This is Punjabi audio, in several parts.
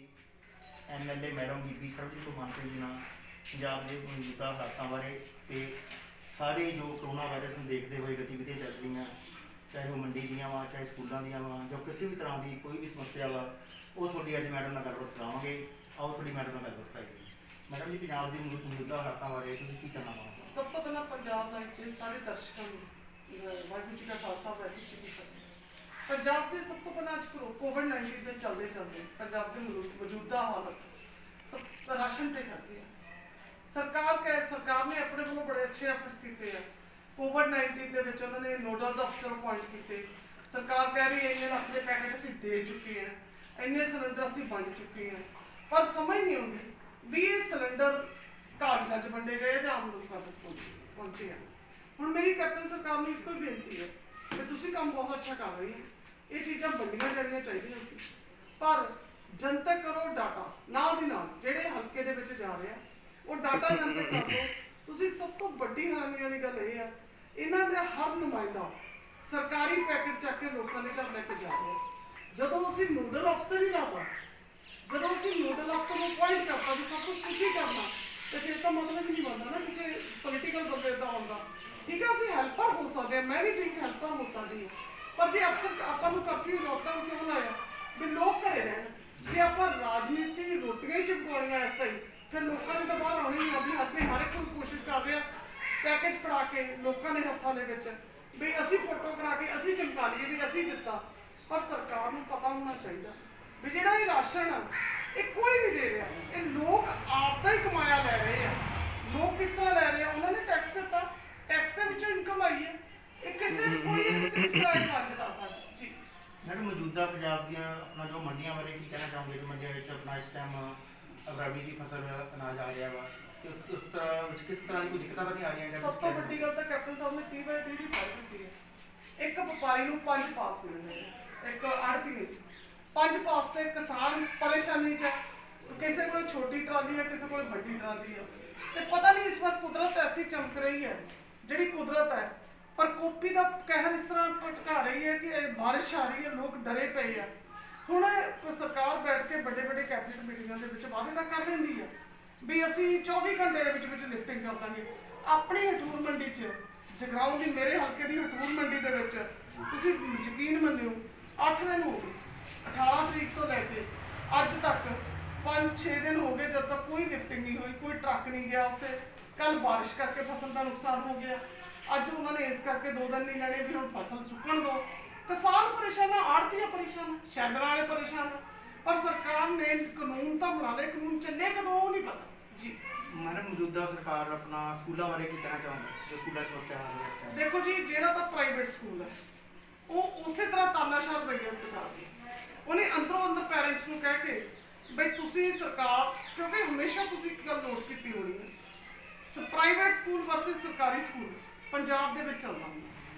MLA मैडम बीबी सरबजीत मानकर जी ਨਾਲ ਪੰਜਾਬ ਦੇ ਮੌਜੂਦਾ ਹਾਲਾਤਾਂ ਬਾਰੇ ਤੇ ਸਾਰੇ ਜੋ ਕਰੋਨਾ ਵਾਇਰਸ ਨੂੰ ਦੇਖਦੇ ਹੋਏ ਗਤੀਵਿਧੀਆਂ ਚੱਲ ਰਹੀਆਂ, ਚਾਹੇ ਉਹ ਮੰਡੀ ਦੀਆਂ ਵਾ, ਚਾਹੇ ਸਕੂਲਾਂ ਦੀਆਂ ਵਾ, ਜਾਂ ਕਿਸੇ ਵੀ ਤਰ੍ਹਾਂ ਦੀ ਕੋਈ ਵੀ ਸਮੱਸਿਆ ਵਾ, ਉਹ ਤੁਹਾਡੀ ਅੱਜ ਮੈਡਮ ਨਾਲ ਗੱਲਬਾਤ ਕਰਾਵਾਂਗੇ। ਆਓ ਤੁਹਾਡੀ ਮੈਡਮ ਨਾਲ ਗੱਲਬਾਤ ਕਰਾਈਏ। ਮੈਡਮ ਜੀ, ਪੰਜਾਬ ਦੀ ਮੌਜੂਦਾ ਹਾਲਾਤਾਂ ਬਾਰੇ ਤੁਸੀਂ ਕੀ ਕਹਿਣਾ ਚਾਹੋਗੇ? ਸਭ ਤੋਂ ਪਹਿਲਾਂ ਪੰਜਾਬ ਲਾਈਵ ਦੇ ਸਾਰੇ ਦਰਸ਼ਕਾਂ ਨੂੰ ਵਾਹਿਗੁਰੂ ਜੀ ਦਾ ਖਾਲਸਾ ਵਾਹਿਗੁਰੂ ਜੀ ਕੀ ਫਤਿਹ। ਪੰਜਾਬ ਦੇ ਸਭ ਤੋਂ ਪਹਿਲਾਂ ਅੱਜ ਕੋਵਿਡ-19 ਦੇ ਚੱਲਦੇ ਪੰਜਾਬ ਦੇ ਮੌਜੂਦਾ ਹਾਲਤ ਰਾਸ਼ਨ ਤੇ ਕਰਦੀ ਹੈ। ਸਰਕਾਰ ਨੇ ਆਪਣੇ ਵੱਲੋਂ ਬੜੇ ਅੱਛੇ ਐਫਰਟਸ ਕੀਤੇ ਆ। ਕੋਵਿਡ-19 ਦੇ ਵਿੱਚ ਉਹਨਾਂ ਨੇ ਨੋਡਲ ਅਫਸਰ ਅਪਾਇੰਟ ਕੀਤੇ। ਸਰਕਾਰ ਕਹਿ ਰਹੀ ਹੈ ਇੰਨੇ ਲੱਖ ਦੇ ਪੈਕੇਟ ਅਸੀਂ ਦੇ ਚੁੱਕੇ ਹਾਂ, ਇੰਨੇ ਸਿਲੰਡਰ ਅਸੀਂ ਵੰਡ ਚੁੱਕੇ ਹਾਂ, ਪਰ ਸਮਝ ਨਹੀਂ ਆਉਂਦੀ ਵੀ ਇਹ ਸਿਲੰਡਰ ਕਾਗਜ਼ਾਂ 'ਚ ਵੰਡੇ ਗਏ ਜਾਂ ਆਮ ਲੋਕਾਂ ਤੱਕ ਪਹੁੰਚੇ ਆ। ਹੁਣ ਮੇਰੀ ਕੈਪਟਨ ਸਰਕਾਰ ਨੂੰ ਇੱਕੋ ਹੀ ਬੇਨਤੀ ਹੈ ਕਿ ਤੁਸੀਂ ਕੰਮ ਬਹੁਤ ਅੱਛਾ ਕਰ ਰਹੇ ਹੋ, ਇਹ ਚੀਜ਼ਾਂ ਵੰਡੀਆਂ ਜਾਣੀਆਂ ਚਾਹੀਦੀਆਂ ਸੀ, ਪਰ ਜਨਤਕ ਕਰੋ ਡਾਟਾ ਨਾਲ ਦੀ ਨਾਲ ਜਿਹੜੇ ਹਲਕੇ ਦੇ ਵਿੱਚ ਜਾ ਰਿਹਾ ਉਹ ਡਾਟਾ ਜਨਤਕ ਕਰ ਦਿਓ। ਤੁਸੀਂ ਸਭ ਤੋਂ ਵੱਡੀ ਹੈਰਾਨੀ ਵਾਲੀ ਗੱਲ ਇਹ ਆ, ਇਹਨਾਂ ਦਾ ਹਰ ਨੁਮਾਇੰਦਾ ਸਰਕਾਰੀ ਪੈਕੇਟ ਚੱਕ ਕੇ ਲੋਕਾਂ ਦੇ ਘਰ ਲੈ ਕੇ ਜਾ ਰਿਹਾ। ਜਦੋਂ ਅਸੀਂ ਨੋਡਲ ਅਫਸਰ ਹੀ ਲਾਤਾ, ਜਦੋਂ ਅਸੀਂ ਨੋਡਲ ਅਫਸਰ ਨੂੰ ਅਪਾਇੰਟ ਕਰਤਾ ਵੀ ਸਭ ਕੁਝ ਤੁਸੀਂ ਕਰਨਾ, ਤੇ ਫਿਰ ਤਾਂ ਮਤਲਬ ਹੀ ਨਹੀਂ ਬਣਦਾ ਨਾ ਕਿਸੇ ਪੋਲੀਟੀਕਲ ਬੰਦੇ ਦਾ ਆਉਂਦਾ। ਠੀਕ ਹੈ, ਅਸੀਂ ਹੈਲਪਰ ਹੋ ਸਕਦੇ ਹਾਂ, ਮੈਂ ਵੀ ਠੀਕ ਹੈਲਪਰ ਹੋ ਸਕਦੀ ਹਾਂ, ਪਰ ਜੇ ਅਫਸਰ ਆਪਾਂ ਨੂੰ ਕਰਫਿਊ ਲੋਕਡਾਊਨ ਕਿਉਂ ਲਾਇਆ ਵੀ ਲੋਕ ਘਰੇ ਰਹਿਣ? ਜੇ ਆਪਾਂ ਰਾਜਨੀਤੀ ਰੋਟੀਆਂ ਹੀ ਚਿਪਕਾਉਣੀਆਂ ਇਸ ਟਾਈਮ, ਫਿਰ ਲੋਕਾਂ ਨੇ ਤਾਂ ਬਾਹਰ ਆਉਣੀ ਨਹੀਂ। ਆਪਣੇ ਹਰ ਇੱਕ ਨੂੰ ਕੋਸ਼ਿਸ਼ ਕਰ ਰਿਹਾ ਪੈਕੇਟ ਫੜਾ ਕੇ ਲੋਕਾਂ ਦੇ ਹੱਥਾਂ ਦੇ ਵਿੱਚ ਵੀ ਅਸੀਂ ਫੋਟੋ ਕਰਾ ਕੇ ਅਸੀਂ ਚਮਕਾ ਲਈਏ ਵੀ ਅਸੀਂ ਦਿੱਤਾ। ਪਰ ਸਰਕਾਰ ਨੂੰ ਪਤਾ ਹੋਣਾ ਚਾਹੀਦਾ ਵੀ ਜਿਹੜਾ ਇਹ ਰਾਸ਼ਨ ਆ ਇਹ ਕੋਈ ਨਹੀਂ ਦੇ ਰਿਹਾ, ਇਹ ਲੋਕ ਆਪ ਦਾ ਹੀ ਕਮਾਇਆ ਲੈ ਰਹੇ ਆ। ਲੋਕ ਕਿਸ ਤਰ੍ਹਾਂ ਲੈ ਰਹੇ ਆ? ਉਹਨਾਂ ਨੇ ਟੈਕਸ ਦਿੱਤਾ, ਟੈਕਸ ਦੇ ਵਿੱਚੋਂ ਇਨਕਮ ਆਈ ਹੈ। ਇਹ ਕਿਸੇ ਕੋਈ ਕਿਸ ਤਰ੍ਹਾਂ ਇਹ ਸਾਂਝ ਦੱਸ ਸਕਦਾ ਜੀ? ਮੈਡਮ, ਮੌਜੂਦਾ ਪੰਜਾਬ ਦੀਆਂ ਆਪਣਾ ਜੋ ਮੰਡੀਆਂ ਬਾਰੇ ਕੀ ਕਹਿਣਾ ਚਾਹੋਗੇ ਕਿ ਮੰਡੀਆਂ ਵਿੱਚ ਆਪਣਾ ਇਸ ਟਾਈਮ ਰਬੀ ਦੀ ਫਸਲ ਅਨਾਜ ਆ ਰਿਹਾ ਵਾ, ਤੇ ਉਸ ਤਰ੍ਹਾਂ ਵਿੱਚ ਕਿਸ ਤਰ੍ਹਾਂ ਦੀ ਕੋਈ ਦਿੱਕਤਾਂ ਤਾਂ ਨਹੀਂ ਆ ਰਹੀਆਂ? ਸਭ ਤੋਂ ਵੱਡੀ ਗੱਲ ਤਾਂ ਕੈਪਟਨ ਸਾਹਿਬ ਨੇ 30/30 ਦੀ ਫਾਇਦਾ ਦਿੱਤੀ ਹੈ। ਇੱਕ ਵਪਾਰੀ ਨੂੰ 5 ਪਾਸ ਮਿਲਣੇ, ਇੱਕ ਆੜ੍ਹਤੀ ਨੂੰ 5 ਪਾਸ ਤੇ ਕਿਸਾਨ ਪਰੇਸ਼ਾਨੀ 'ਚ, ਕਿਸੇ ਕੋਲ ਛੋਟੀ ਟਰਾਲੀ ਹੈ, ਕਿਸੇ ਕੋਲ ਵੱਡੀ ਟਰਾਲੀ ਹੈ, ਤੇ ਪਤਾ ਨਹੀਂ ਇਸ ਵਾਰ ਕੁਦਰਤ ਐਸੀ ਚਮਕ ਰਹੀ ਹੈ, ਜਿਹੜੀ ਕੁਦਰਤ ਹੈ ਪ੍ਰਕੋਪੀ ਦਾ ਕਹਿਰ ਇਸ ਤਰ੍ਹਾਂ ਭਟਕਾ ਰਹੀ ਹੈ ਕਿ ਬਾਰਿਸ਼ ਆ ਰਹੀ ਹੈ, ਲੋਕ ਡਰੇ ਪਏ ਆ। ਹੁਣ ਸਰਕਾਰ ਬੈਠ ਕੇ ਵੱਡੇ ਕੈਬਨਿਟ ਮੀਟਿੰਗਾਂ ਦੇ ਵਿੱਚ ਵਾਅਦੇ ਤਾਂ ਕਰ ਲੈਂਦੀ ਹੈ ਵੀ ਅਸੀਂ 24 ਘੰਟੇ ਦੇ ਵਿੱਚ ਲਿਫਟਿੰਗ ਕਰ ਦਾਂਗੇ। ਆਪਣੀ ਹਟੂਰ ਮੰਡੀ 'ਚ, ਜਗਰਾਉਂ ਦੀ ਮੇਰੇ ਹਲਕੇ ਦੀ ਹਟੂਰ ਮੰਡੀ ਦੇ ਵਿੱਚ ਤੁਸੀਂ ਯਕੀਨ ਮੰਨਿਓ 8 ਦਿਨ ਹੋ ਗਏ, 18 ਤਰੀਕ ਤੋਂ ਲੈ ਕੇ ਅੱਜ ਤੱਕ 5-6 ਦਿਨ ਹੋ ਗਏ ਜਦ ਤੱਕ ਕੋਈ ਲਿਫਟਿੰਗ ਨਹੀਂ ਹੋਈ, ਕੋਈ ਟਰੱਕ ਨਹੀਂ ਗਿਆ ਉੱਥੇ। ਕੱਲ ਬਾਰਿਸ਼ ਕਰਕੇ ਫਸਲ ਦਾ ਨੁਕਸਾਨ ਹੋ ਗਿਆ, ਅੱਜ ਉਹਨਾਂ ਨੇ ਇਸ ਕਰਕੇ 2 ਦਿਨ ਨਹੀਂ ਲੈਣੇ ਵੀ ਹੁਣ ਫਸਲ ਸੁੱਕਣ ਦਿਓ। ਕਿਸਾਨ ਪਰੇਸ਼ਾਨ, ਆੜ੍ਹਤੀਆਂ ਪਰੇਸ਼ਾਨ, ਸ਼ੈਲਰਾਂ ਵਾਲੇ ਪਰੇਸ਼ਾਨ, ਪਰ ਸਰਕਾਰ ਨੇ ਕਾਨੂੰਨ ਤਾਂ ਬਣਾ ਲਏ, ਕਾਨੂੰਨ ਚੱਲੇ ਕਦੋਂ ਉਹ ਨਹੀਂ ਪਤਾ ਜੀ। ਮੈਡਮ, ਮੌਜੂਦਾ ਸਰਕਾਰ ਆਪਣਾ ਸਕੂਲਾਂ ਬਾਰੇ ਕੀ ਕਹਿਣਾ ਚਾਹੁੰਦੀ ਜੋ ਸਕੂਲਾਂ 'ਚ ਸਮੱਸਿਆ ਆ ਰਹੀ ਹੈ ਇਸ ਟਾਈਮ? ਦੇਖੋ ਜੀ, ਜਿਹੜਾ ਤਾਂ ਪ੍ਰਾਈਵੇਟ ਸਕੂਲ ਹੈ ਉਹ ਉਸੇ ਤਰ੍ਹਾਂ ਤਾਨਾਸ਼ਾਹ ਰਵੱਈਆ ਦਿਖਾਉਂਦੀ ਹੈ। ਉਹਨੇ ਅੰਦਰੋਂ ਅੰਦਰ ਪੈਰੈਂਟਸ ਨੂੰ ਕਹਿ ਕੇ ਬਈ ਤੁਸੀਂ ਸਰਕਾਰ, ਕਿਉਂਕਿ ਹਮੇਸ਼ਾ ਤੁਸੀਂ ਇੱਕ ਗੱਲ ਨੋਟ ਕੀਤੀ ਹੋਣੀ ਹੈ, ਪ੍ਰਾਈਵੇਟ ਸਕੂਲ ਵਰਸਸ ਸਰਕਾਰੀ ਸਕੂਲ ਪੰਜਾਬ ਦੇ ਵਿੱਚ ਚੱਲਦਾ ਹੁੰਦਾ।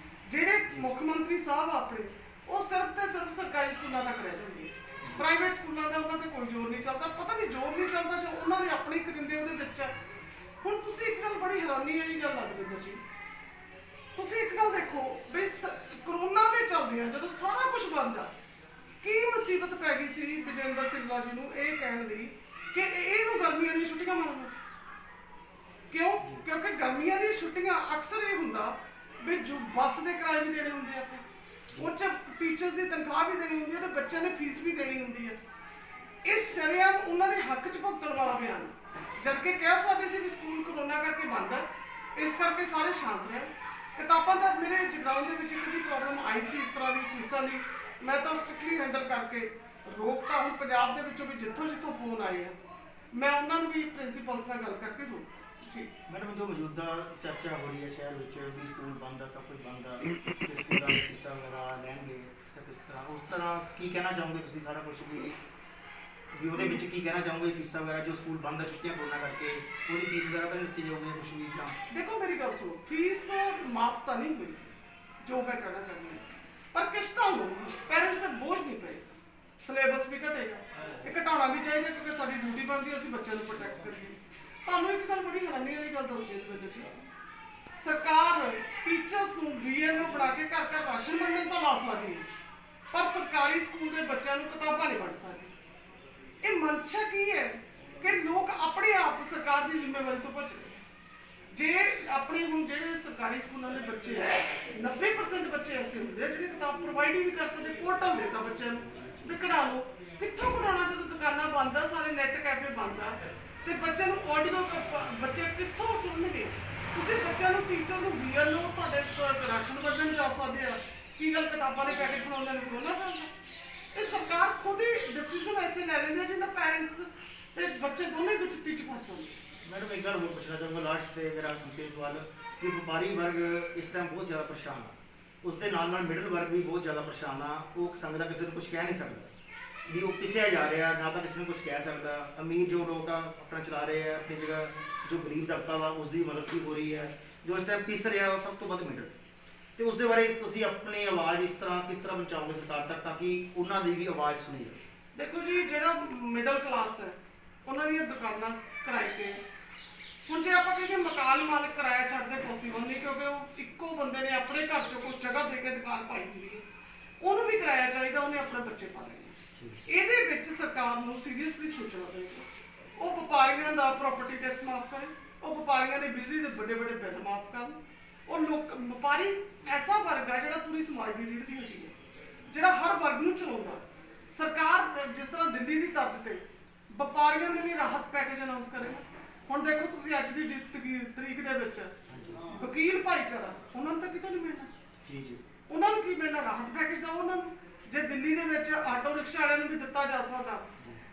ਜਿਹੜੇ ਮੁੱਖ ਮੰਤਰੀ ਸਾਹਿਬ ਆਪਣੇ ਉਹ ਸਿਰਫ ਤੇ ਸਿਰਫ ਸਰਕਾਰੀ ਸਕੂਲਾਂ ਤੱਕ ਰਹਿ ਜਾਂਦੇ ਆ, ਪ੍ਰਾਈਵੇਟ ਸਕੂਲਾਂ ਦਾ ਉਹਨਾਂ ਤੇ ਕੋਈ ਜ਼ੋਰ ਨਹੀਂ ਚੱਲਦਾ। ਪਤਾ ਨਹੀਂ ਜ਼ੋਰ ਨਹੀਂ ਚੱਲਦਾ ਜੋ ਉਹਨਾਂ ਦੇ ਆਪਣੀ ਕਰਿੰਦੇ ਉਹਦੇ ਵਿੱਚ ਹੈ। ਹੁਣ ਤੁਸੀਂ ਇੱਕ ਗੱਲ ਬੜੀ ਹੈਰਾਨੀ ਵਾਲੀ ਗੱਲ ਲੱਗਦੀ ਜੀ, ਤੁਸੀਂ ਇੱਕ ਗੱਲ ਦੇਖੋ ਵੀ ਕਰੋਨਾ ਦੇ ਚੱਲਦੇ ਆ ਜਦੋਂ ਸਾਰਾ ਕੁਝ ਬੰਦ ਆ, ਕੀ ਮੁਸੀਬਤ ਪੈ ਗਈ ਸੀ ਵਿਜੇਂਦਰ ਸਿੰਗਲਾ ਜੀ ਨੂੰ ਇਹ ਕਹਿਣ ਲਈ ਕਿ ਇਹਨੂੰ ਗਰਮੀਆਂ ਦੀਆਂ ਛੁੱਟੀਆਂ ਮਾਰੋ। ਕਿਉਂ? ਕਿਉਂਕਿ ਗਰਮੀਆਂ ਦੀਆਂ ਛੁੱਟੀਆਂ ਅਕਸਰ ਇਹ ਹੁੰਦਾ ਵੀ ਜੋ ਬੱਸ ਦੇ ਕਿਰਾਏ ਵੀ ਦੇਣੇ ਹੁੰਦੇ ਆ, ਉਹ 'ਚ ਟੀਚਰਸ ਦੀ ਤਨਖਾਹ ਵੀ ਦੇਣੀ ਹੁੰਦੀ ਹੈ, ਤੇ ਬੱਚਿਆਂ ਨੇ ਫੀਸ ਵੀ ਦੇਣੀ ਹੁੰਦੀ ਹੈ। ਇਸ ਸ਼ਰੇਆਮ ਉਹਨਾਂ ਦੇ ਹੱਕ 'ਚ ਭੁਗਤਣ ਵਾਲਾ ਬਿਆਨ, ਜਦ ਕਿ ਕਹਿ ਸਕਦੇ ਸੀ ਵੀ ਸਕੂਲ ਕਰੋਨਾ ਕਰਕੇ ਬੰਦ ਹੈ, ਇਸ ਕਰਕੇ ਸਾਰੇ ਸ਼ਾਂਤ ਰਹਿਣ। ਕਿਤਾਬਾਂ ਦਾ ਮੇਰੇ ਜਗਰਾਉਂ ਦੇ ਵਿੱਚ ਇੱਕ ਦੀ ਪ੍ਰੋਬਲਮ ਆਈ ਸੀ ਇਸ ਤਰ੍ਹਾਂ ਦੀ ਫੀਸਾਂ ਦੀ, ਮੈਂ ਤਾਂ ਸਟ੍ਰਿਕਟਲੀ ਹੈਂਡਲ ਕਰਕੇ ਰੋਕਤਾ। ਹੁਣ ਪੰਜਾਬ ਦੇ ਵਿੱਚੋਂ ਵੀ ਜਿੱਥੋਂ ਫੋਨ ਆਏ ਆ, ਮੈਂ ਉਹਨਾਂ ਨੂੰ ਵੀ ਪ੍ਰਿੰਸੀਪਲਸ ਨਾਲ ਗੱਲ ਕਰਕੇ ਰੋਕਤਾ ਜੀ। ਮੈਡਮ, ਜੋ ਮੌਜੂਦਾ ਚਰਚਾ ਹੋ ਰਹੀ ਹੈ ਸ਼ਹਿਰ ਵਿੱਚ ਵੀ ਸਕੂਲ ਬੰਦ ਆ, ਸਭ ਕੁਝ ਬੰਦ ਆ, ਤੇ ਸਕੂਲਾਂ ਦੇ ਫੀਸਾਂ ਵਗੈਰਾ ਲੈਣਗੇ, ਕਿਸ ਤਰ੍ਹਾਂ ਉਸ ਤਰ੍ਹਾਂ ਕੀ ਕਹਿਣਾ ਚਾਹੋਗੇ ਤੁਸੀਂ? ਸਾਰਾ ਕੁਝ ਵੀ ਉਹਦੇ ਵਿੱਚ ਕੀ ਕਹਿਣਾ ਚਾਹੋਗੇ? ਫੀਸਾਂ ਵਗੈਰਾ ਜੋ ਸਕੂਲ ਬੰਦ ਆ ਛੁੱਟੀਆਂ ਕਰੋਨਾ ਕਰਕੇ, ਉਹਦੀ ਫੀਸ ਵਗੈਰਾ ਤਾਂ ਨਹੀਂ ਦਿੱਤੀ ਜਾਊਗੀ ਕੁਛ ਵੀ? ਜਾਂ ਦੇਖੋ ਮੇਰੀ ਗੱਲ ਸੁਣੋ, ਫੀਸ ਮਾਫ ਤਾਂ ਨਹੀਂ ਹੋਈ ਜੋ ਮੈਂ ਕਹਿਣਾ ਚਾਹੁੰਦੀ ਹਾਂ, ਪਰ ਕਿਸ਼ਤਾਂ ਹੋਊਗੀ, ਪੈਰੈਂਟਸ ਤੇ ਬੋਝ ਨਹੀਂ ਪਏ, ਸਿਲੇਬਸ ਵੀ ਘਟੇਗਾ। ਇਹ ਘਟਾਉਣਾ ਵੀ ਚਾਹੀਦਾ ਕਿਉਂਕਿ ਸਾਡੀ ਡਿਊਟੀ ਬਣਦੀ, ਅਸੀਂ ਬੱਚਿਆਂ ਨੂੰ ਪ੍ਰੋਟੈਕਟ ਕਰੀਏ। ਤੁਹਾਨੂੰ ਇੱਕ ਗੱਲ ਬੜੀ ਹੈਰਾਨੀ ਵਾਲੀ ਗੱਲ ਦੱਸਦੀ ਹਾਂ ਇਹਦੇ ਵਿੱਚ, ਸਰਕਾਰ ਟੀਚਰਸ ਨੂੰ VNO ਬਣਾ ਕੇ ਘਰ ਘਰ ਰਾਸ਼ਨ ਵੰਡਣ ਤਾਂ ਲਾ ਸਕਦੀ ਹੈ, ਪਰ ਸਰਕਾਰੀ ਸਕੂਲ ਦੇ ਬੱਚਿਆਂ ਨੂੰ ਕਿਤਾਬਾਂ ਨਹੀਂ ਵੰਡ ਸਕਦੀ। ਇਹ ਮਨਸ਼ਾ ਕੀ ਹੈ ਕਿ ਲੋਕ ਆਪਣੇ ਆਪ ਸਰਕਾਰ ਦੀ ਜ਼ਿੰਮੇਵਾਰੀ ਤੋਂ ਭੱਜ ਰਹੇ। ਜੇ ਆਪਣੇ ਹੁਣ ਜਿਹੜੇ ਸਰਕਾਰੀ ਸਕੂਲਾਂ ਦੇ ਬੱਚੇ ਆ 90% ਬੱਚੇ ਐਸੇ ਹੁੰਦੇ ਆ ਜਿਹੜੇ ਕਿਤਾਬ ਪ੍ਰੋਵਾਈਡ ਹੀ ਨਹੀਂ ਕਰ ਸਕਦੇ। ਪੋਰਟਲ ਦੇਤਾ ਬੱਚਿਆਂ ਨੂੰ ਵੀ ਕਢਾ ਲਓ, ਕਿੱਥੋਂ ਕਢਾਉਣਾ ਜਦੋਂ ਦੁਕਾਨਾਂ ਬੰਦ ਆ, ਸਾਰੇ ਨੈਟ ਕੈਫੇ ਬੰਦ ਆ, ਤੇ ਬੱਚਿਆਂ ਨੂੰ ਆਡੀਓ ਬੱਚੇ ਕਿੱਥੋਂ ਸੁਣਨਗੇ? ਤੁਸੀਂ ਬੱਚਿਆਂ ਨੂੰ ਟੀਚਰ ਨੂੰ ਵੀਰ ਲਓ, ਤੁਹਾਡੇ ਰਾਸ਼ਨ ਵੰਡਣ ਜਾ ਸਕਦੇ ਆ, ਕੀ ਗੱਲ ਕਿਤਾਬਾਂ ਦੇ ਪੈਕੇਟ ਬਣਾਉਂਦੇ ਨੇ ਕਰੋਨਾ ਪੈਂਦਾ। ਇਹ ਸਰਕਾਰ ਖੁਦ ਹੀ ਡਿਸੀਜ਼ਨ ਐਸੇ ਲੈ ਲੈਂਦੀ ਹੈ ਜਿਹਨਾਂ ਪੈਰੈਂਟਸ ਤੇ ਬੱਚੇ ਦੋਨੇ ਦੁਚਿੱਤੀ ਚ ਫਸ ਜਾਂਦੇ। मैडम एक गल होर पूछना चाहूँगा लास्ट से मेरा अंतिम सवाल कि व्यापारी वर्ग इस टाइम बहुत ज़्यादा परेशान है, उसके नाल मिडल वर्ग भी बहुत ज़्यादा परेशान आ। वो संग का किसी को कुछ कह नहीं सकता भी वो पिछया जा रहा है, ना तो किसी ने कुछ कह सकता। अमीर जो लोग अपना चला रहे हैं अपनी जगह, जो गरीब तबका वा उसकी मदद भी हो रही है, जो इस टाइम पिस रहा है वो सब तो वध मिडल। तो उसके बारे तुसी अपनी आवाज़ इस तरह किस तरह पहुँचाओगे सरकार तक ताकि उन्होंने भी आवाज़ सुनी जाए? देखो जी, जो मिडल क्लास है उन्होंने दुकाना किराए ते ਹੁਣ ਜੇ ਆਪਾਂ ਕਹਿੰਦੇ ਮਕਾਨ ਮਾਲਕ ਕਿਰਾਇਆ ਛੱਡਦੇ ਪੋਸੀਬਲ ਨਹੀਂ, ਕਿਉਂਕਿ ਉਹ ਇੱਕੋ ਬੰਦੇ ਨੇ ਆਪਣੇ ਘਰ ਚੋਂ ਕੁਝ ਜਗ੍ਹਾ ਦੇ ਕੇ ਦੁਕਾਨ ਪਾਈ ਹੁੰਦੀ ਹੈ, ਉਹਨੂੰ ਵੀ ਕਿਰਾਇਆ ਚਾਹੀਦਾ, ਉਹਨੇ ਆਪਣੇ ਬੱਚੇ ਪਾਲਣੇ। ਇਹਦੇ ਵਿੱਚ ਸਰਕਾਰ ਨੂੰ ਸੀਰੀਅਸਲੀ ਸੋਚਣਾ ਚਾਹੀਦਾ। ਉਹ ਵਪਾਰੀਆਂ ਦਾ ਪ੍ਰਾਪਰਟੀ ਟੈਕਸ ਮਾਫ ਕਰੇ, ਉਹ ਵਪਾਰੀਆਂ ਦੇ ਬਿਜਲੀ ਦੇ ਵੱਡੇ ਵੱਡੇ ਬਿੱਲ ਮਾਫ ਕਰਨ। ਉਹ ਲੋਕ ਵਪਾਰੀ ਐਸਾ ਵਰਗ ਹੈ ਜਿਹੜਾ ਪੂਰੀ ਸਮਾਜ ਦੀ ਰੀੜ੍ਹ ਦੀ ਹੱਡੀ ਹੈ, ਜਿਹੜਾ ਹਰ ਵਰਗ ਨੂੰ ਚਲਾਉਂਦਾ। ਸਰਕਾਰ ਜਿਸ ਤਰ੍ਹਾਂ ਦਿੱਲੀ ਦੀ ਤਰਜ਼ ਤੇ ਵਪਾਰੀਆਂ ਦੇ ਲਈ ਰਾਹਤ ਪੈਕੇਜ ਅਨਾਉਂਸ ਕਰੇਗਾ। ਹੁਣ ਦੇਖੋ ਤੁਸੀਂ ਅੱਜ ਦੀ ਤਰੀਕ ਦੇ ਵਿੱਚ ਵਕੀਲ ਭਾਈਚਾਰਾ ਉਹਨਾਂ ਨੂੰ ਤਾਂ ਕਿਤੋਂ ਨਹੀਂ ਮਿਲਣਾ ਜੀ। ਉਹਨਾਂ ਨੂੰ ਕੀ ਮਿਲਣਾ? ਰਾਹਤ ਪੈਕੇਜ ਦਾ ਉਹਨਾਂ ਨੂੰ। ਜੇ ਦਿੱਲੀ ਦੇ ਵਿੱਚ ਆਟੋ ਰਿਕਸ਼ਾ ਵਾਲਿਆਂ ਨੂੰ ਵੀ ਦਿੱਤਾ ਜਾ ਸਕਦਾ।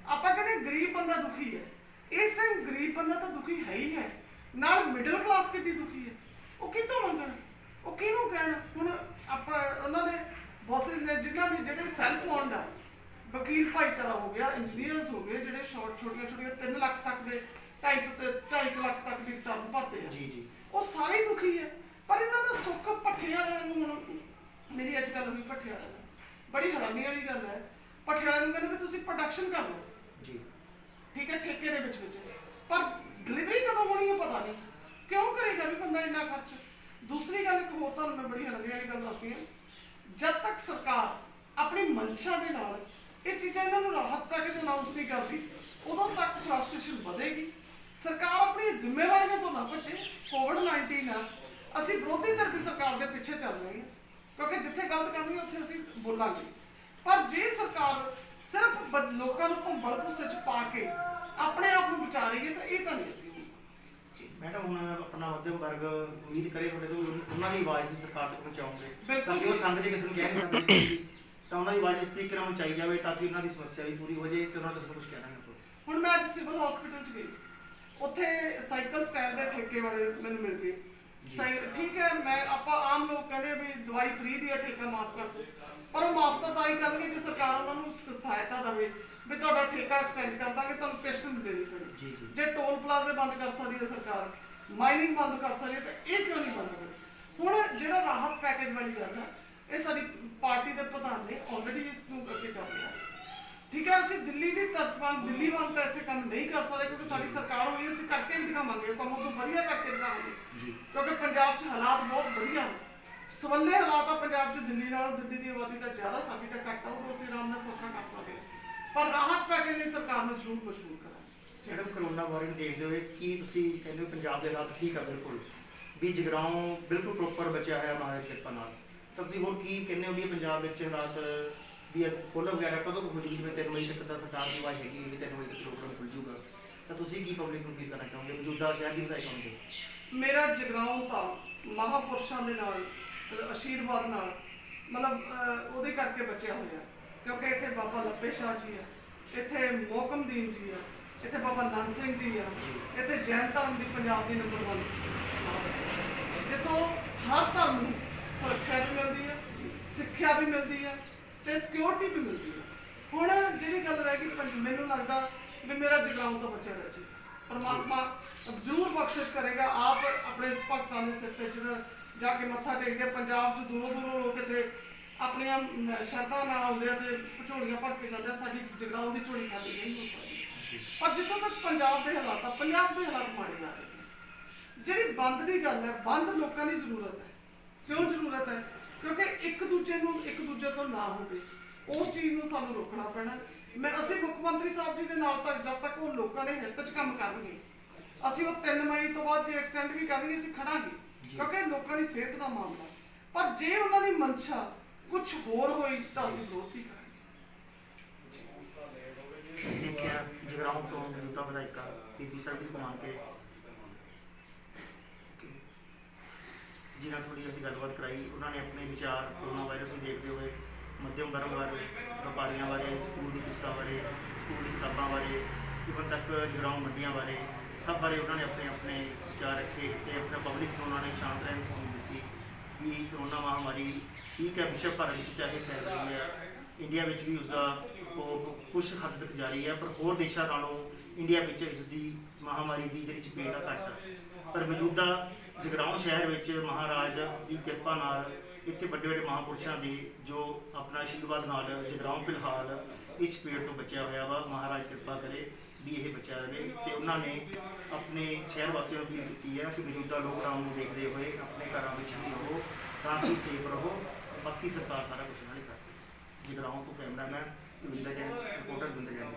ਆਪਾਂ ਕਹਿੰਦੇ ਗਰੀਬ ਬੰਦਾ ਦੁਖੀ ਹੈ, ਇਸ ਟਾਈਮ ਗਰੀਬ ਬੰਦਾ ਤਾਂ ਦੁਖੀ ਹੈ ਹੀ ਹੈ, ਨਾਲ ਮਿਡਲ ਕਲਾਸ ਕਿੰਨੀ ਦੁਖੀ ਹੈ। ਉਹ ਕਿਤੋਂ ਮੰਗਣ, ਉਹ ਕਿਹਨੂੰ ਕਹਿਣ? ਹੁਣ ਆਪਾਂ ਉਹਨਾਂ ਦੇ ਬੌਸਿਸ ਨੇ ਜਿਨ੍ਹਾਂ ਨੇ ਜਿਹੜੇ ਸੈਲਫ ਓਨਡ ਆ, ਵਕੀਲ ਭਾਈਚਾਰਾ ਹੋ ਗਿਆ, ਇੰਜੀਨੀਅਰਸ ਹੋ ਗਏ, ਜਿਹੜੇ ਛੋਟੀਆਂ 3 ਲੱਖ ਤੱਕ ਦੇ 2.5 ਲੱਖ ਤੱਕ ਦੀ ਕਿਤਾਬ ਭਰਦੇ ਆ ਜੀ, ਉਹ ਸਾਰੇ ਦੁਖੀ ਹੈ। ਪਰ ਇਹਨਾਂ ਦਾ ਸੁੱਖ ਭੱਠੇ ਵਾਲਿਆਂ ਨੂੰ, ਹੁਣ ਮੇਰੀ ਅੱਜ ਕੱਲ੍ਹ ਹੋਈ ਭੱਠੇ ਵਾਲਿਆਂ ਨਾਲ, ਬੜੀ ਹੈਰਾਨੀ ਵਾਲੀ ਗੱਲ ਹੈ। ਭੱਠੇ ਵਾਲਿਆਂ ਨੂੰ ਕਹਿੰਦੇ ਵੀ ਤੁਸੀਂ ਪ੍ਰੋਡਕਸ਼ਨ ਕਰ ਲਓ ਜੀ, ਠੀਕ ਹੈ, ਠੇਕੇ ਦੇ ਵਿੱਚ ਪਰ ਡਿਲੀਵਰੀ ਕਦੋਂ ਹੋਣੀ ਹੈ ਪਤਾ ਨਹੀਂ। ਕਿਉਂ ਕਰੇਗਾ ਵੀ ਬੰਦਾ ਇੰਨਾ ਖਰਚ? ਦੂਸਰੀ ਗੱਲ ਇੱਕ ਹੋਰ ਤੁਹਾਨੂੰ ਮੈਂ ਬੜੀ ਹੈਰਾਨੀ ਵਾਲੀ ਗੱਲ ਦੱਸਦੀ ਹਾਂ। ਜਦ ਤੱਕ ਸਰਕਾਰ ਆਪਣੀ ਮਨਸ਼ਾ ਦੇ ਨਾਲ ਇਹ ਚੀਜ਼ਾਂ ਇਹਨਾਂ ਨੂੰ ਰਾਹਤ ਪੈਕੇਜ ਅਨਾਉਂਸ ਨਹੀਂ ਕਰਦੀ, ਉਦੋਂ ਤੱਕ ਫਰਸਟ੍ਰੇਸ਼ਨ ਵਧੇਗੀ। ਸਰਕਾਰ ਆਪਣੀ ਜ਼ਿੰਮੇਵਾਰੀਆਂ ਤੋਂ ਨਾ ਭੱਜੇ। ਕੋਵਿਡ-19 ਆ, ਅਸੀਂ ਵਿਰੋਧੀ ਧਿਰ ਵੀ ਸਰਕਾਰ ਦੇ ਪਿੱਛੇ ਚੱਲ ਰਹੇ ਹਾਂ, ਕਿਉਂਕਿ ਜਿੱਥੇ ਗਲਤ ਕਰਨੀ ਉੱਥੇ ਅਸੀਂ ਬੋਲਾਂਗੇ। ਪਰ ਜੇ ਸਰਕਾਰ ਸਿਰਫ ਲੋਕਾਂ ਨੂੰ ਭੰਬਲ ਭੁੱਸੇ 'ਚ ਪਾ ਕੇ ਆਪਣੇ ਆਪ ਨੂੰ ਬਚਾ ਰਹੀ ਹੈ ਤਾਂ ਇਹ ਤਾਂ ਨਹੀਂ ਅਸੀਂ। मैडम ਹੁਣ अपना मध्यम वर्ग उम्मीद करे थोड़े तो उन्होंने आवाज़ भी सरकार तक पहुँचाओगे ताकि वो संग के किसी को कह नहीं सकते, तो उन्होंने आवाज़ इस तरीके पहुँचाई जाए ताकि उन्होंने समस्या भी पूरी हो जाए तो उन्होंने किसी को कुछ कहना नहीं। ਹੁਣ ਮੈਂ ਅੱਜ ਸਿਵਲ ਹਸਪੀਟਲ 'ਚ ਗਈ, ਉੱਥੇ ਸਾਈਕਲ ਸਟੈਂਡ ਦੇ ਠੇਕੇ ਵਾਲੇ ਮੈਨੂੰ ਮਿਲ ਗਏ। ਠੀਕ ਹੈ, ਮੈਂ ਆਪਾਂ ਆਮ ਲੋਕ ਕਹਿੰਦੇ ਵੀ ਦਵਾਈ ਫ੍ਰੀ ਦੀ ਹੈ, ਠੇਕਾ ਮਾਫ ਕਰ ਦਿਓ, ਪਰ ਉਹ ਮਾਫ ਤਾਂ ਹੀ ਕਰਨਗੇ ਜੇ ਸਰਕਾਰ ਉਹਨਾਂ ਨੂੰ ਸਹਾਇਤਾ ਦੇਵੇ ਵੀ ਤੁਹਾਡਾ ਠੇਕਾ ਐਕਸਟੈਂਡ ਕਰ ਦਾਂਗੇ, ਤੁਹਾਨੂੰ ਕਿਸ਼ਤ ਨਹੀਂ ਦੇਣੀ ਪੈਣੀ। ਜੇ ਟੋਲ ਪਲਾਜ਼ੇ ਬੰਦ ਕਰ ਸਕਦੀ ਹੈ ਸਰਕਾਰ, ਮਾਈਨਿੰਗ ਬੰਦ ਕਰ ਸਕਦੀ ਹੈ, ਤਾਂ ਇਹ ਕਿਉਂ ਨਹੀਂ ਬੰਦ ਹੋਣੀ? ਹੁਣ ਜਿਹੜਾ ਰਾਹਤ ਪੈਕੇਜ ਵਾਲੀ ਗੱਲ ਹੈ, ਇਹ ਸਾਡੀ ਪਾਰਟੀ ਦੇ ਪ੍ਰਧਾਨ ਨੇ ਆਲਰੇਡੀ ਇਸ ਨੂੰ ਅੱਗੇ ਕਰ ਲਿਆ। ਠੀਕ ਹੈ, ਅਸੀਂ ਦਿੱਲੀ ਦੀ ਤਰਤਬਾਨ ਦਿੱਲੀ ਵਾਂਗ ਤਾਂ ਇੱਥੇ ਕੰਮ ਨਹੀਂ ਕਰ ਸਕਦੇ ਕਿਉਂਕਿ ਸਾਡੀ ਸਰਕਾਰ ਹੋਈ, ਅਸੀਂ ਕਰਕੇ ਵੀ ਦਿਖਾਵਾਂਗੇ, ਕੰਮ ਉਦੋਂ ਵਧੀਆ ਕਰਕੇ ਦਿਖਾਵਾਂਗੇ ਕਿਉਂਕਿ ਪੰਜਾਬ 'ਚ ਹਾਲਾਤ ਬਹੁਤ ਵਧੀਆ ਨੇ, ਸਵੱਲੇ ਹਾਲਾਤ ਆ ਪੰਜਾਬ 'ਚ ਦਿੱਲੀ ਨਾਲੋਂ। ਦਿੱਲੀ ਦੀ ਆਬਾਦੀ ਤਾਂ ਜ਼ਿਆਦਾ, ਸਾਡੀ ਤਾਂ ਘੱਟ ਆ, ਉਦੋਂ ਅਸੀਂ ਆਰਾਮ ਨਾਲ ਸੌਖਾ ਕਰ ਸਕਦੇ ਹਾਂ। ਪਰ ਰਾਹਤ ਪੈਕੇਜ ਲਈ ਸਰਕਾਰ ਨੂੰ ਜ਼ਰੂਰ ਮਜਬੂਰ ਕਰਾਂਗੇ। ਮੈਡਮ ਕਰੋਨਾ ਵਾਇਰਸ ਦੇਖਦੇ ਹੋਏ ਕੀ ਤੁਸੀਂ ਕਹਿੰਦੇ ਹੋ ਪੰਜਾਬ ਦੇ ਹਾਲਾਤ ਠੀਕ ਆ ਬਿਲਕੁਲ ਵੀ ਜਗਰਾਉਂ ਬਿਲਕੁਲ ਪ੍ਰੋਪਰ ਬਚਿਆ ਹੋਇਆ ਮਹਾਰਾਜ ਦੀ ਕਿਰਪਾ ਨਾਲ, ਤਾਂ ਤੁਸੀਂ ਹੋਰ ਕੀ ਕਹਿੰਦੇ ਹੋ ਵੀ ਪੰਜਾਬ ਵਿੱਚ ਹਾਲਾਤ ਵੀ ਫੁੱਲ ਵਗੈਰਾ ਕਦੋਂ ਹੋ ਜੂਗੀ? ਜਿਵੇਂ 3 ਵਜੇ ਤੱਕ ਤਾਂ ਸਰਕਾਰ ਦੀ ਆਵਾਜ਼ ਹੈਗੀ ਵੀ 3 ਵਜੇ ਤੱਕ ਪ੍ਰੋਗਰਾਮ ਖੁੱਲ ਜੂਗਾ, ਤਾਂ ਤੁਸੀਂ ਕੀ ਪਬਲਿਕ ਨੂੰ ਕੀ ਕਰਨਾ ਚਾਹੋਗੇ ਮੌਜੂਦਾ ਸ਼ਹਿਰ ਦੀ ਵਿਧਾਇਕ ਹੋਣ ਦੇ? ਮੇਰਾ ਜਗਰਾਉਂ ਤਾਂ ਮਹਾਂਪੁਰਸ਼ਾਂ ਦੇ ਨਾਲ ਆਸ਼ੀਰਵਾਦ ਨਾਲ ਮਤਲਬ ਉਹਦੇ ਕਰਕੇ ਬਚਿਆ ਹੋਇਆ, ਕਿਉਂਕਿ ਇੱਥੇ ਬਾਬਾ ਲੱਭੇ ਸ਼ਾਹ ਜੀ ਆ, ਇੱਥੇ ਮੋਹਕਮਦੀਨ ਜੀ ਆ, ਇੱਥੇ ਬਾਬਾ ਨੰਦ ਸਿੰਘ ਜੀ ਆ, ਇੱਥੇ ਜੈਨ ਧਰਮ ਦੀ ਪੰਜਾਬ ਦੀ ਨੰਬਰ 1 ਜਿੱਥੋਂ ਹਰ ਧਰਮ ਨੂੰ ਸੁਰੱਖਿਆ ਵੀ ਮਿਲਦੀ ਹੈ, ਸਿੱਖਿਆ ਵੀ ਮਿਲਦੀ ਹੈ ਤੇ ਸਿਕਿਉਰਿਟੀ ਵੀ ਮਿਲਦੀ ਹੈ। ਹੁਣ ਜਿਹੜੀ ਗੱਲ ਰਹਿ ਗਈ, ਮੈਨੂੰ ਲੱਗਦਾ ਵੀ ਮੇਰਾ ਜਗਰਾਉਂ ਤਾਂ ਬਚਿਆ ਰਿਹਾ ਜੀ। ਪਰਮਾਤਮਾ ਜ਼ਰੂਰ ਬਖਸ਼ਿਸ਼ ਕਰੇਗਾ। ਆਪ ਆਪਣੇ ਭਗਤਾਂ ਦੇ ਸਿਰ ਤੇ ਜਿਹੜਾ ਜਾ ਕੇ ਮੱਥਾ ਟੇਕਦੇ, ਪੰਜਾਬ 'ਚ ਦੂਰੋਂ ਦੂਰੋਂ ਲੋਕ ਇੱਥੇ ਆਪਣੀਆਂ ਸ਼ਰਧਾ ਨਾਲ ਆਉਂਦੇ ਆ ਤੇ ਝੋਲੀਆਂ ਭਰ ਕੇ ਜਾਂਦੇ ਆ। ਸਾਡੀ ਜਗਰਾਉਂ ਦੀ ਝੋਲੀ ਖਾਲੀ ਨਹੀਂ ਹੋ ਸਕਦੀ। ਪਰ ਜਿੱਥੋਂ ਤੱਕ ਪੰਜਾਬ ਦੇ ਹਾਲਾਤ ਆ, ਪੰਜਾਬ ਦੇ ਹਾਲਾਤ ਮਾੜੇ ਜਾ ਰਹੇ ਨੇ। ਜਿਹੜੀ ਬੰਦ ਦੀ ਗੱਲ ਹੈ, ਬੰਦ ਲੋਕਾਂ ਦੀ ਜ਼ਰੂਰਤ ਹੈ। ਕਿਉਂ ਜ਼ਰੂਰਤ ਹੈ? ਕਿਉਂਕਿ ਇੱਕ ਦੂਜੇ ਤੋਂ ਨਾ ਹੋਵੇ, ਉਸ ਚੀਜ਼ ਨੂੰ ਸਾਨੂੰ ਰੋਕਣਾ ਪੈਣਾ। ਮੈਂ ਅਸੀਂ ਮੁੱਖ ਮੰਤਰੀ ਸਾਹਿਬ ਜੀ ਦੇ ਨਾਲ ਤੱਕ ਜਦ ਤੱਕ ਉਹ ਲੋਕਾਂ ਦੇ ਹਿੱਤ 'ਚ ਕੰਮ ਕਰਨਗੇ, ਅਸੀਂ ਉਹ 3 ਮਈ ਤੋਂ ਬਾਅਦ ਜੇ ਐਕਸਟੈਂਡ ਵੀ ਕਰਨਗੇ ਅਸੀਂ ਖੜਾਂਗੇ, ਕਿਉਂਕਿ ਇਹ ਲੋਕਾਂ ਦੀ ਸਿਹਤ ਦਾ ਮਾਮਲਾ। ਪਰ ਜੇ ਉਹਨਾਂ ਦੀ ਮਨਸ਼ਾ ਕੁਝ ਹੋਰ ਹੋਈ ਤਾਂ ਅਸੀਂ ਵਿਰੋਧ ਵੀ ਕਰਾਂਗੇ। ਦੇਖਿਆ ਜਗਰਾਉਂ ਤੋਂ ਮੌਜੂਦਾ ਵਿਧਾਇਕਾ ਬੀਬੀ ਸਰਬਜੀਤ ਮਾਨ ਕੇ ਜਿਨ੍ਹਾਂ ਥੋੜੀ ਅਸੀਂ ਗੱਲਬਾਤ ਕਰਾਈ, ਉਹਨਾਂ ਨੇ ਆਪਣੇ ਵਿਚਾਰ ਕੋਰੋਨਾ ਵਾਇਰਸ ਨੂੰ ਦੇਖਦੇ ਹੋਏ ਮੱਧਮ ਵਰਗ ਬਾਰੇ, ਵਪਾਰੀਆਂ ਬਾਰੇ, ਸਕੂਲ ਦੀ ਫੀਸਾਂ ਬਾਰੇ, ਸਕੂਲ ਦੀ ਕਿਤਾਬਾਂ ਬਾਰੇ, ਇਵਨ ਤੱਕ ਜਗਰਾਉਂ ਮੰਡੀਆਂ ਬਾਰੇ, ਸਭ ਬਾਰੇ ਉਹਨਾਂ ਨੇ ਆਪਣੇ ਆਪਣੇ ਵਿਚਾਰ ਰੱਖੇ ਤੇ ਆਪਣਾ ਪਬਲਿਕ ਤੋਂ ਉਹਨਾਂ ਨੇ ਸ਼ਾਂਤ ਰਹਿਣ ਦੀ ਅਪੀਲ ਦਿੱਤੀ ਕਿ ਕੋਰੋਨਾ ਮਹਾਮਾਰੀ ਠੀਕ ਹੈ ਵਿਸ਼ਵ ਭਰ ਵਿੱਚ ਚਾਹੇ ਫੈਲ ਰਹੀ ਹੈ, ਇੰਡੀਆ ਵਿੱਚ ਵੀ ਉਸਦਾ ਕੁਝ ਹੱਦ ਤੱਕ ਜਾਰੀ ਹੈ, ਪਰ ਹੋਰ ਦੇਸ਼ਾਂ ਨਾਲੋਂ ਇੰਡੀਆ ਵਿੱਚ ਇਸ ਦੀ ਮਹਾਮਾਰੀ ਦੀ ਜਿਹੜੀ ਚਪੇਟ ਆ ਘੱਟ ਹੈ। ਪਰ ਮੌਜੂਦਾ ਜਗਰਾਉਂ ਸ਼ਹਿਰ ਵਿੱਚ ਮਹਾਰਾਜ ਦੀ ਕਿਰਪਾ ਨਾਲ ਇੱਥੇ ਵੱਡੇ ਵੱਡੇ ਮਹਾਂਪੁਰਸ਼ਾਂ ਦੇ ਜੋ ਆਪਣਾ ਆਸ਼ੀਰਵਾਦ ਨਾਲ ਜਗਰਾਉਂ ਫਿਲਹਾਲ ਇਸ ਚਪੇਟ ਤੋਂ ਬਚਿਆ ਹੋਇਆ ਵਾ। ਮਹਾਰਾਜ ਕਿਰਪਾ ਕਰੇ ਵੀ ਇਹ ਬਚਿਆ ਰਹੇ ਤੇ ਉਹਨਾਂ ਨੇ ਆਪਣੇ ਸ਼ਹਿਰ ਵਾਸੀਆਂ ਨੂੰ ਅਪੀਲ ਕੀਤੀ ਹੈ ਕਿ ਮੌਜੂਦਾ ਲੋਕਡਾਊਨ ਨੂੰ ਦੇਖਦੇ ਹੋਏ ਆਪਣੇ ਘਰਾਂ ਵਿੱਚ ਹੀ ਰਹੋ ਤਾਂ ਕਿ ਸੇਫ ਰਹੋ। ਬਾਕੀ ਸਰਕਾਰ ਸਾਰਾ ਕੁਝ ਨਾਲ ਹੀ ਕਰਦੀ। ਜਗਰਾਉਂ ਤੋਂ ਕੈਮਰਾਮੈਨ ਦਵਿੰਦਰ ਜੈਨ, ਰਿਪੋਰਟਰ ਦਵਿੰਦਰ ਜੈਨ।